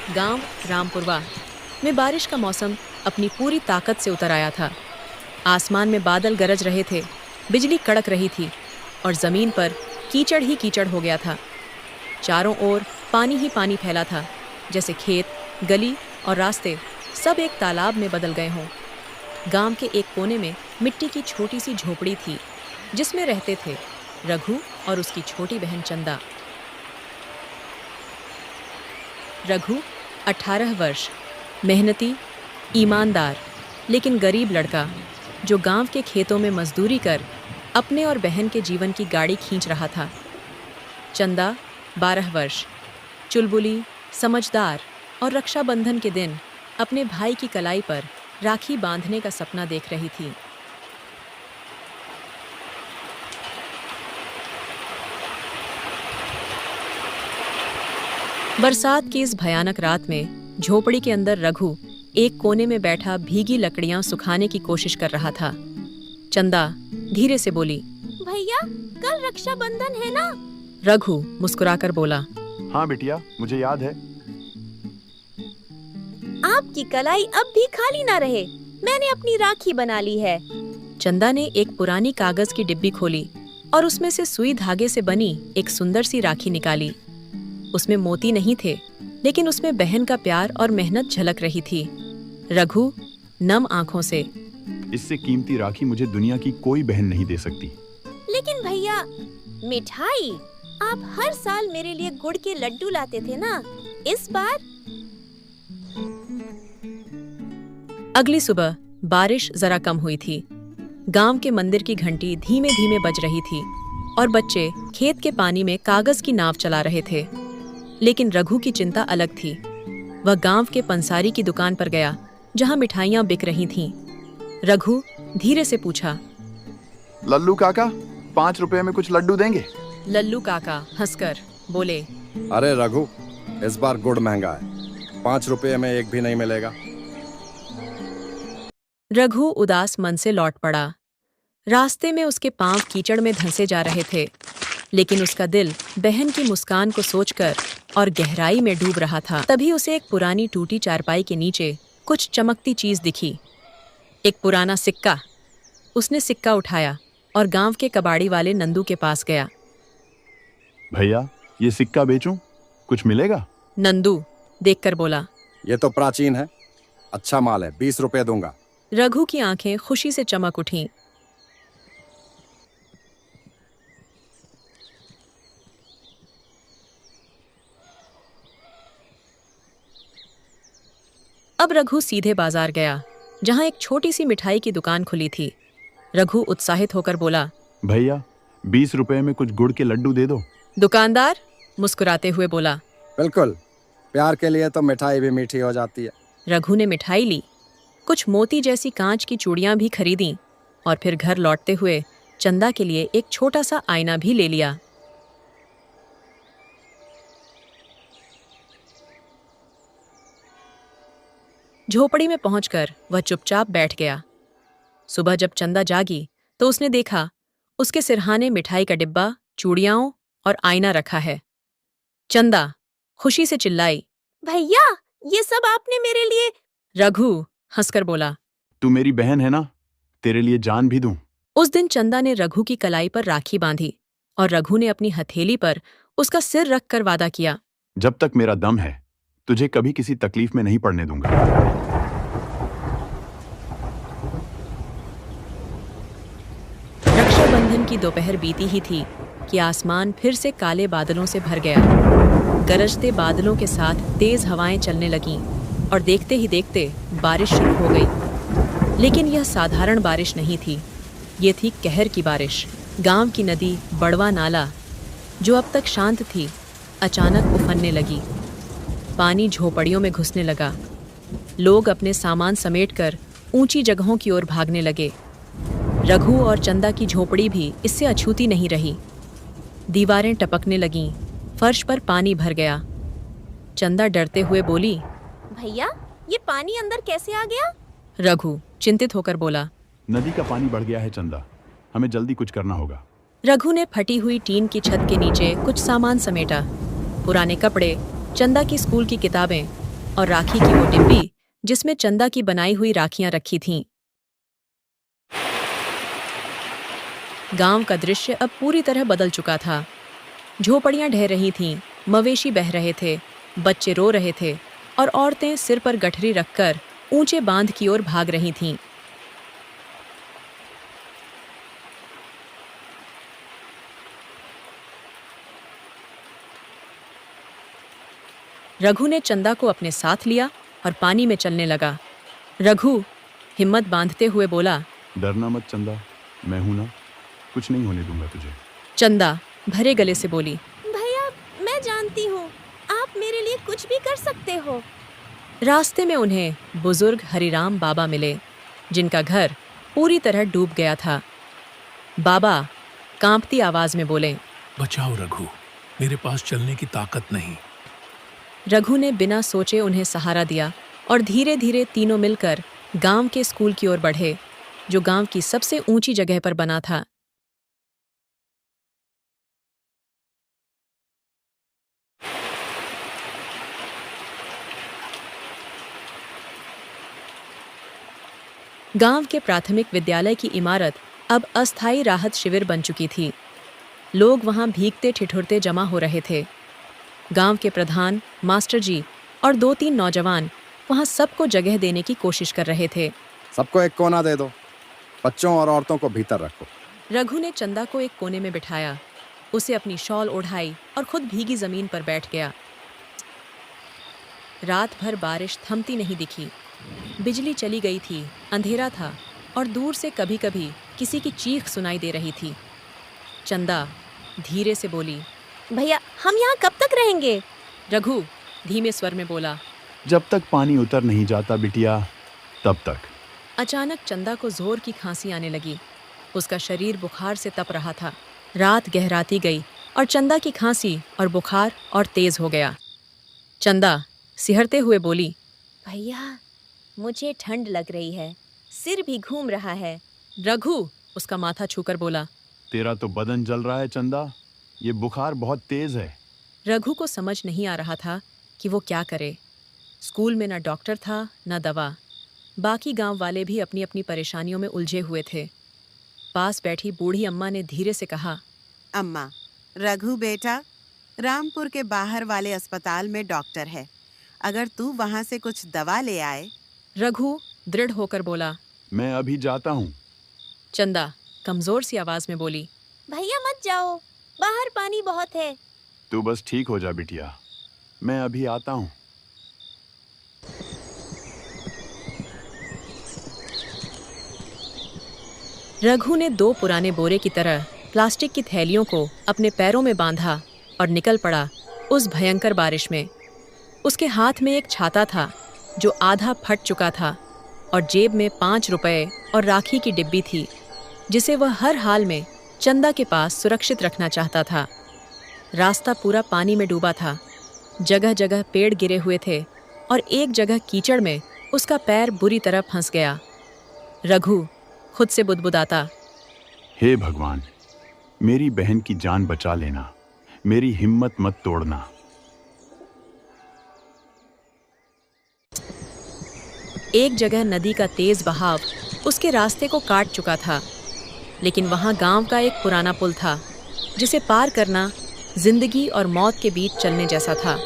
गांव रामपुरवा में बारिश का मौसम अपनी पूरी ताकत से उतर आया था। आसमान में बादल गरज रहे थे, बिजली कड़क रही थी और ज़मीन पर कीचड़ ही कीचड़ हो गया था। चारों ओर पानी ही पानी फैला था, जैसे खेत, गली और रास्ते सब एक तालाब में बदल गए हों। गांव के एक कोने में मिट्टी की छोटी सी झोपड़ी थी, जिसमें रहते थे रघु और उसकी छोटी बहन चंदा। रघु 18 वर्ष, मेहनती, ईमानदार लेकिन गरीब लड़का, जो गांव के खेतों में मजदूरी कर अपने और बहन के जीवन की गाड़ी खींच रहा था। चंदा 12 वर्ष, चुलबुली, समझदार और रक्षाबंधन के दिन अपने भाई की कलाई पर राखी बांधने का सपना देख रही थी। बरसात की इस भयानक रात में झोपड़ी के अंदर रघु एक कोने में बैठा भीगी लकड़ियां सुखाने की कोशिश कर रहा था। चंदा धीरे से बोली, भैया कल रक्षाबंधन है ना? रघु मुस्कुराकर बोला, हाँ बिटिया, मुझे याद है। आपकी कलाई अब भी खाली ना रहे, मैंने अपनी राखी बना ली है। चंदा ने एक पुरानी कागज की डिब्बी खोली और उसमें से सुई धागे से बनी एक सुंदर सी राखी निकाली। उसमें मोती नहीं थे, लेकिन उसमें बहन का प्यार और मेहनत झलक रही थी। रघु नम आंखों से, इससे कीमती राखी मुझे दुनिया की कोई बहन नहीं दे सकती। लेकिन भैया, मिठाई, आप हर साल मेरे लिए गुड़ के लड्डू लाते थे ना, इस बार? अगली सुबह बारिश जरा कम हुई थी। गांव के मंदिर की घंटी धीमे धीमे बज रही थी और बच्चे खेत के पानी में कागज की नाव चला रहे थे। लेकिन रघु की चिंता अलग थी। वह गांव के पंसारी की दुकान पर गया, जहां मिठाइयां बिक रही थीं। रघु धीरे से पूछा, लल्लू काका, 5 रुपए में कुछ लड्डू देंगे? लल्लू काका हंसकर बोले, अरे रघु, इस बार गुड़ महंगा है, 5 रुपए में एक भी नहीं मिलेगा। रघु उदास मन से लौट पड़ा। रास्ते में उसके पांव कीचड़ में धंसे जा रहे थे, लेकिन उसका दिल बहन की मुस्कान को सोचकर और गहराई में डूब रहा था। तभी उसे एक पुरानी टूटी चारपाई के नीचे कुछ चमकती चीज दिखी, एक पुराना सिक्का। उसने सिक्का उठाया और गांव के कबाड़ी वाले नंदू के पास गया। भैया, ये सिक्का बेचूं? कुछ मिलेगा? नंदू देखकर बोला, ये तो प्राचीन है, अच्छा माल है, 20 रुपए दूंगा। रघु की आंखें खुशी से चमक उठीं। अब रघु सीधे बाजार गया, जहां एक छोटी सी मिठाई की दुकान खुली थी। रघु उत्साहित होकर बोला, भैया, 20 रुपए में कुछ गुड़ के लड्डू दे दो। दुकानदार मुस्कुराते हुए बोला, बिल्कुल, प्यार के लिए तो मिठाई भी मीठी हो जाती है। रघु ने मिठाई ली, कुछ मोती जैसी कांच की चूड़ियां भी खरीदी और फिर घर लौटते हुए चंदा के लिए एक छोटा सा आईना भी ले लिया। झोपड़ी में पहुंचकर वह चुपचाप बैठ गया। सुबह जब चंदा जागी तो उसने देखा उसके सिरहाने मिठाई का डिब्बा, चूड़ियां और आईना रखा है। चंदा खुशी से चिल्लाई, भैया, ये सब आपने मेरे लिए? रघु हंसकर बोला, तू मेरी बहन है ना, तेरे लिए जान भी दूं। उस दिन चंदा ने रघु की कलाई पर राखी बांधी और रघु ने अपनी हथेली पर उसका सिर रखकर वादा किया, जब तक मेरा दम है तुझे कभी किसी तकलीफ में नहीं पड़ने दूंगा। रक्षाबंधन की दोपहर बीती ही थी कि आसमान फिर से काले बादलों से भर गया। गरजते बादलों के साथ तेज हवाएं चलने लगीं और देखते ही देखते बारिश शुरू हो गई। लेकिन यह साधारण बारिश नहीं थी, ये थी कहर की बारिश। गांव की नदी बड़वा नाला, जो अब तक शांत थी, अचानक उफनने लगी। पानी झोपड़ियों में घुसने लगा। लोग अपने सामान समेटकर ऊंची जगहों की ओर भागने लगे। रघु और चंदा की झोपड़ी भी इससे अछूती नहीं रही। दीवारें टपकने लगीं, फर्श पर पानी भर गया। चंदा डरते हुए बोली, भैया, ये पानी अंदर कैसे आ गया? रघु चिंतित होकर बोला, नदी का पानी बढ़ गया है चंदा, हमें जल्दी कुछ करना होगा। रघु ने फटी हुई टीन की छत के नीचे कुछ सामान समेटा। पुराने कपड़े, चंदा की स्कूल की किताबें और राखी की वो डिब्बी जिसमें चंदा की बनाई हुई राखियां रखी थीं। गांव का दृश्य अब पूरी तरह बदल चुका था। झोपड़ियां ढह रही थीं, मवेशी बह रहे थे, बच्चे रो रहे थे और औरतें सिर पर गठरी रखकर ऊंचे बांध की ओर भाग रही थीं। रघु ने चंदा को अपने साथ लिया और पानी में चलने लगा। रघु हिम्मत बांधते हुए बोला, डरना मत चंदा, मैं हूं ना, कुछ नहीं होने दूंगा तुझे। चंदा भरे गले से बोली, भैया मैं जानती हूँ आप मेरे लिए कुछ भी कर सकते हो। रास्ते में उन्हें बुजुर्ग हरिराम बाबा मिले, जिनका घर पूरी तरह डूब गया था। बाबा कांपती आवाज में बोले, बचाओ रघु, मेरे पास चलने की ताकत नहीं। रघु ने बिना सोचे उन्हें सहारा दिया और धीरे धीरे तीनों मिलकर गांव के स्कूल की ओर बढ़े, जो गांव की सबसे ऊंची जगह पर बना था। गांव के प्राथमिक विद्यालय की इमारत अब अस्थायी राहत शिविर बन चुकी थी। लोग वहां भीगते ठिठुरते जमा हो रहे थे। गांव के प्रधान, मास्टर जी और 2-3 नौजवान वहां सबको जगह देने की कोशिश कर रहे थे। सबको एक कोना दे दो, बच्चों और औरतों को भीतर रखो। रघु ने चंदा को एक कोने में बिठाया, उसे अपनी शॉल ओढ़ाई और खुद भीगी जमीन पर बैठ गया। रात भर बारिश थमती नहीं दिखी। बिजली चली गई थी, अंधेरा था और दूर से कभी कभी किसी की चीख सुनाई दे रही थी। चंदा धीरे से बोली, भैया हम यहाँ कब तक रहेंगे? रघु धीमे स्वर में बोला, जब तक पानी उतर नहीं जाता बिटिया, तब तक। अचानक चंदा को जोर की खांसी आने लगी। उसका शरीर बुखार से तप रहा था। रात गहराती गई और चंदा की खांसी और बुखार और तेज हो गया। चंदा सिहरते हुए बोली, भैया मुझे ठंड लग रही है, सिर भी घूम रहा है। रघु उसका माथा छूकर बोला, तेरा तो बदन जल रहा है चंदा, ये बुखार बहुत तेज है। रघु को समझ नहीं आ रहा था कि वो क्या करे। स्कूल में न डॉक्टर था न दवा। बाकी गांव वाले भी अपनी अपनी परेशानियों में उलझे हुए थे। पास बैठी बूढ़ी अम्मा ने धीरे से कहा, अम्मा, रघु बेटा रामपुर के बाहर वाले अस्पताल में डॉक्टर है, अगर तू वहाँ से कुछ दवा ले आए। रघु दृढ़ होकर बोला, मैं अभी जाता हूँ। चंदा कमजोर सी आवाज में बोली, भैया मत जाओ, बाहर पानी बहुत है। तू बस ठीक हो जा बिटिया, मैं अभी आता हूँ। रघु ने 2 पुराने बोरे की तरह प्लास्टिक की थैलियों को अपने पैरों में बांधा और निकल पड़ा उस भयंकर बारिश में। उसके हाथ में एक छाता था जो आधा फट चुका था और जेब में 5 रुपए और राखी की डिब्बी थी, जिसे वह हर हाल में चंदा के पास सुरक्षित रखना चाहता था। रास्ता पूरा पानी में डूबा था। जगह जगह पेड़ गिरे हुए थे और एक जगह कीचड़ में उसका पैर बुरी तरह फंस गया। रघु खुद से बुदबुदाता, हे भगवान, मेरी बहन की जान बचा लेना, मेरी हिम्मत मत तोड़ना। एक जगह नदी का तेज बहाव उसके रास्ते को काट चुका था, लेकिन वहां गांव का एक पुराना पुल था जिसे पार करना जिंदगी और मौत के बीच चलने जैसा था।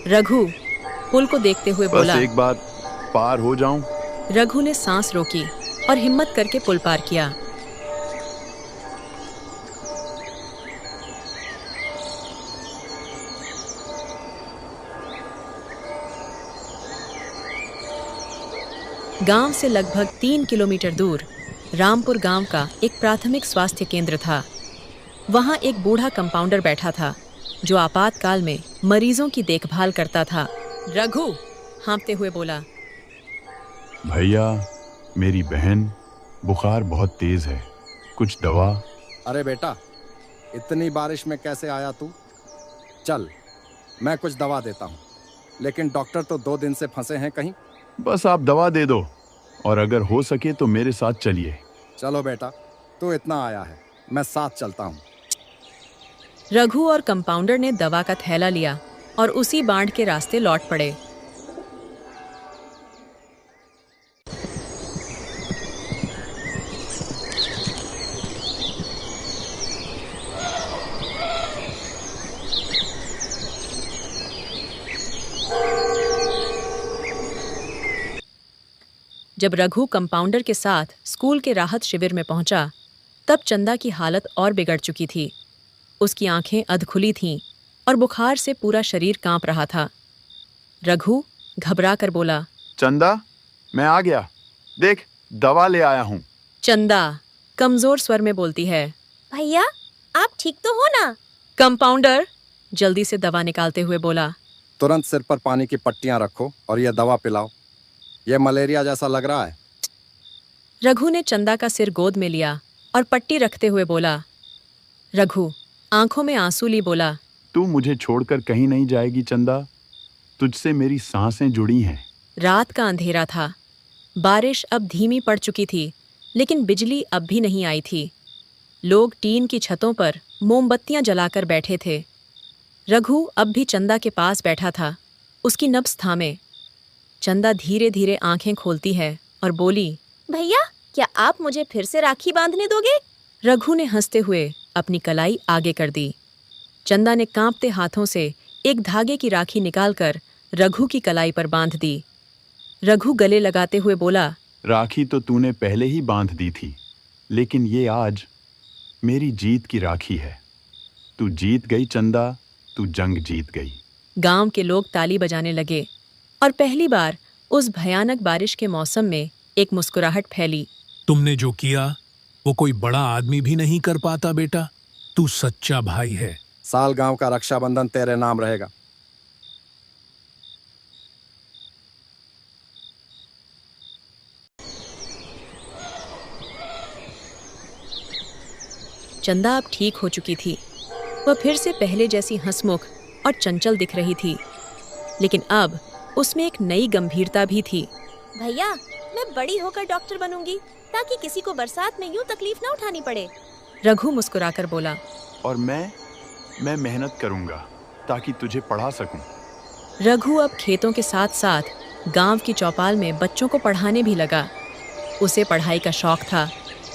रघु पुल को देखते हुए बस बोला, एक बार पार हो जाऊं। रघु ने सांस रोकी और हिम्मत करके पुल पार किया। गांव से लगभग 3 किलोमीटर दूर रामपुर गांव का एक प्राथमिक स्वास्थ्य केंद्र था। वहां एक बूढ़ा कंपाउंडर बैठा था जो आपातकाल में मरीजों की देखभाल करता था। रघु हाँफते हुए बोला, भैया, मेरी बहन, बुखार बहुत तेज है, कुछ दवा। अरे बेटा, इतनी बारिश में कैसे आया तू? चल, मैं कुछ दवा देता हूँ, लेकिन डॉक्टर तो 2 दिन से फंसे हैं कहीं। बस आप दवा दे दो और अगर हो सके तो मेरे साथ चलिए। चलो बेटा, तू इतना आया है, मैं साथ चलता हूँ। रघु और कंपाउंडर ने दवा का थैला लिया और उसी बाढ़ के रास्ते लौट पड़े। जब रघु कंपाउंडर के साथ स्कूल के राहत शिविर में पहुंचा, तब चंदा की हालत और बिगड़ चुकी थी। उसकी आंखें अधखुली थीं और बुखार से पूरा शरीर कांप रहा था। रघु घबरा कर बोला, चंदा, मैं आ गया। देख, दवा ले आया हूँ। चंदा कमजोर स्वर में बोलती है, भैया आप ठीक तो हो ना? कंपाउंडर जल्दी से दवा निकालते हुए बोला। तुरंत सिर पर पानी की पट्टियां रखो और यह दवा पिलाओ। यह मलेरिया जैसा लग रहा है। रघु ने चंदा का सिर गोद में लिया और पट्टी रखते हुए बोला। रघु आंखों में आंसू ली बोला, तू मुझे छोड़कर कहीं नहीं जाएगी चंदा। तुझसे मेरी सांसें जुड़ी हैं। रात का अंधेरा था। बारिश अब धीमी पड़ चुकी थी, लेकिन बिजली अब भी नहीं आई थी। लोग टीन की छतों पर मोमबत्तियां जलाकर बैठे थे। रघु अब भी चंदा के पास बैठा था, उसकी नब्ज थामे। चंदा धीरे धीरे आंखें खोलती है और बोली, भैया क्या आप मुझे फिर से राखी बांधने दोगे? रघु ने हंसते हुए अपनी कलाई आगे कर दी। चंदा ने कांपते हाथों से एक धागे की राखी निकालकर रघु की कलाई पर बांध दी। रघु गले लगाते हुए बोला, राखी तो तूने पहले ही बांध दी थी, लेकिन ये आज मेरी जीत की राखी है। तू जीत गई चंदा, तू जंग जीत गई। गांव के लोग ताली बजाने लगे और पहली बार उस भयानक बारिश के मौसम में एक मुस्कुराहट फैली। तुमने जो किया वो कोई बड़ा आदमी भी नहीं कर पाता बेटा। तू सच्चा भाई है। साल गांव का रक्षाबंधन तेरे नाम रहेगा। चंदा अब ठीक हो चुकी थी। वह फिर से पहले जैसी हंसमुख और चंचल दिख रही थी, लेकिन अब उसमें एक नई गंभीरता भी थी। भैया मैं बड़ी होकर डॉक्टर बनूंगी ताकि किसी को बरसात में यूं तकलीफ ना उठानी पड़े। रघु मुस्कुराकर बोला, और मैं मेहनत करूंगा ताकि तुझे पढ़ा सकूं। रघु अब खेतों के साथ साथ गांव की चौपाल में बच्चों को पढ़ाने भी लगा। उसे पढ़ाई का शौक था,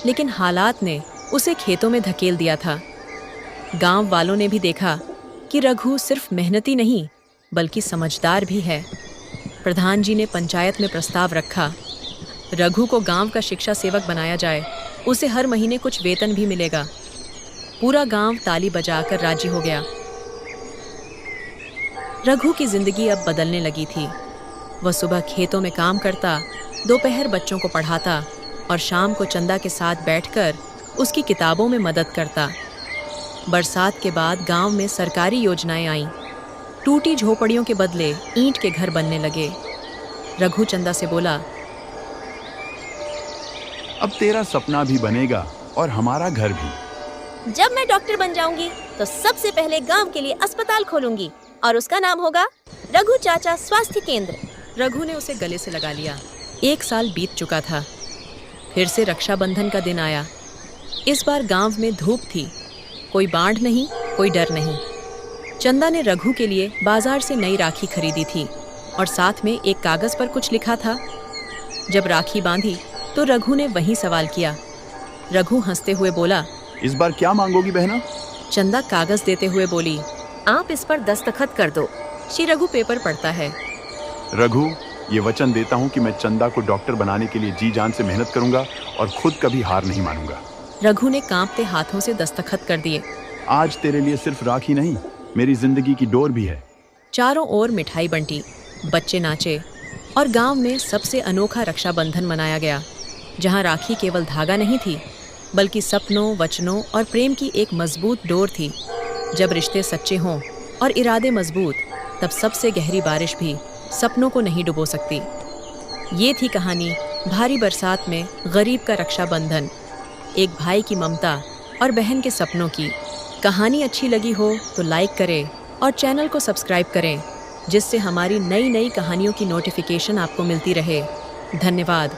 लेकिन हालात ने उसे खेतों में धकेल दिया था। गांव वालों ने भी देखा कि रघु सिर्फ मेहनती नहीं बल्कि समझदार भी है। प्रधान जी ने पंचायत में प्रस्ताव रखा, रघु को गांव का शिक्षा सेवक बनाया जाए। उसे हर महीने कुछ वेतन भी मिलेगा। पूरा गांव ताली बजाकर राजी हो गया। रघु की जिंदगी अब बदलने लगी थी। वह सुबह खेतों में काम करता, दोपहर बच्चों को पढ़ाता और शाम को चंदा के साथ बैठकर उसकी किताबों में मदद करता। बरसात के बाद गांव में सरकारी योजनाएं आईं। टूटी झोपड़ियों के बदले ईंट के घर बनने लगे। रघु चंदा से बोला, अब तेरा सपना भी बनेगा और हमारा घर भी। जब मैं डॉक्टर बन जाऊंगी तो सबसे पहले गांव के लिए अस्पताल खोलूंगी और उसका नाम होगा रघु चाचा स्वास्थ्य केंद्र। रघु ने उसे गले से लगा लिया। 1 साल बीत चुका था। फिर से रक्षाबंधन का दिन आया। इस बार गांव में धूप थी। कोई बाढ़ नहीं, कोई डर नहीं। चंदा ने रघु के लिए बाजार से नई राखी खरीदी थी और साथ में एक कागज पर कुछ लिखा था। जब राखी बांधी तो रघु ने वही सवाल किया। रघु हंसते हुए बोला, इस बार क्या मांगोगी बहना? चंदा कागज देते हुए बोली, आप इस पर दस्तखत कर दो। श्री रघु पेपर पढ़ता है। रघु, ये वचन देता हूँ कि मैं चंदा को डॉक्टर बनाने के लिए जी जान से मेहनत करूंगा और खुद कभी हार नहीं मानूंगा। रघु ने कांपते हाथों से दस्तखत कर दिए। आज तेरे लिए सिर्फ राखी नहीं, मेरी जिंदगी की डोर भी है। चारों ओर मिठाई बंटी, बच्चे नाचे और गांव में सबसे अनोखा रक्षाबंधन मनाया गया, जहां राखी केवल धागा नहीं थी बल्कि सपनों, वचनों और प्रेम की एक मजबूत डोर थी। जब रिश्ते सच्चे हों और इरादे मजबूत, तब सबसे गहरी बारिश भी सपनों को नहीं डुबो सकती। ये थी कहानी भारी बरसात में गरीब का रक्षाबंधन, एक भाई की ममता और बहन के सपनों की। कहानी अच्छी लगी हो तो लाइक करें और चैनल को सब्सक्राइब करें, जिससे हमारी नई नई कहानियों की नोटिफिकेशन आपको मिलती रहे। धन्यवाद।